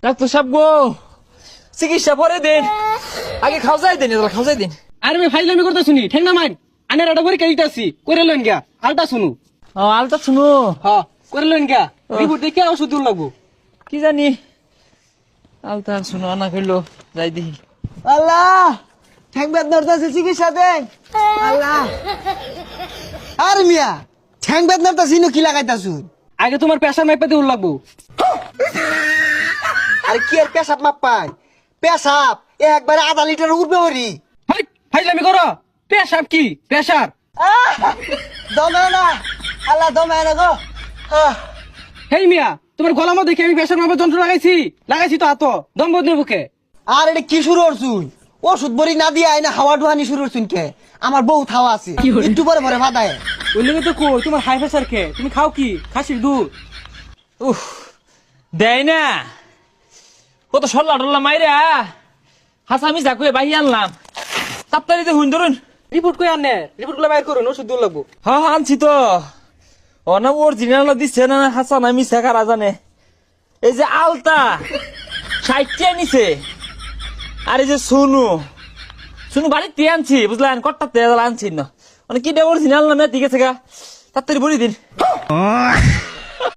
Doctor সাহেব গো, চিকিৎসা পরে দিন, আগে খাওয়াই দিন, খাওয়াই দিন। আরে আমি ফাইলামি করতে শুনি ঠেং না মাইন আনের একটা পরীক্ষা দিতেছি করে লইন গিয়া আলটা শুনু। ও আলতা শুনো, হ্যাঁ করে লইন গিয়া রিপোর্ট দেখে ওষুধ দিন লাগবো। কি জানি আলতা শুনো না করলো, যাই দেখি। আল্লাহ ঠ্যাং বেদনার কাছে চিকিৎসা দেন আল্লাহ। আর মিয়া ঠ্যাং বেদনার কাছে কি লাগাইতাছুন? আগে তোমার প্রেসার মাইপা দিন লাগবো। আরে কি আর পেশাব মাপ পাই? পেশাব একবারে আধা লিটার উঠবে হরি। হাই ফাইলামি করো, প্রেসার কি প্রেসার? দমে না আল্লাহ, দমে না গো। হেই মিয়া তোমার গলা মধ্যে দেখে আমি প্রেসার মাপার যন্ত্র লাগাইছি তো হাত দম বন্ধ বুকে। আর এটা কি শুরু করছুন? ওষুধ বড়ি না দিয়ে আইনা হাওয়া ডুহানি শুরু করছুন কে? আমার বউ থাওয়া আছে, একটু পরে পরে ভাদায়। ওই লেগে তো কই তোমার হাই প্রেসার কে? তুমি খাও কি খাসির দুধ? উফ, দেয় না কত সল্লা টল্লা মাইরা হাসামি চাকুয়ে বাহি আনলাম, তাড়াতাড়ি হুন ধরুন। রিপোর্ট কই আনে? রিপোর্ট গুলো বাইর করুন, ওষুধ দিন লাগবো। হ্যাঁ আনছি তো, অনা অরিজিনাল দিচ্ছে না হাসান, আমি শেখারা জানে। এই যে আলতা 60 নিছে, আর এই যে সোনু বাড়িতে আনছি বুঝলেন, কট্টা তেল আনছি না, মানে কি অরিজিনাল না ঠিক আছে গা, তাড়াতাড়ি বলি দিন।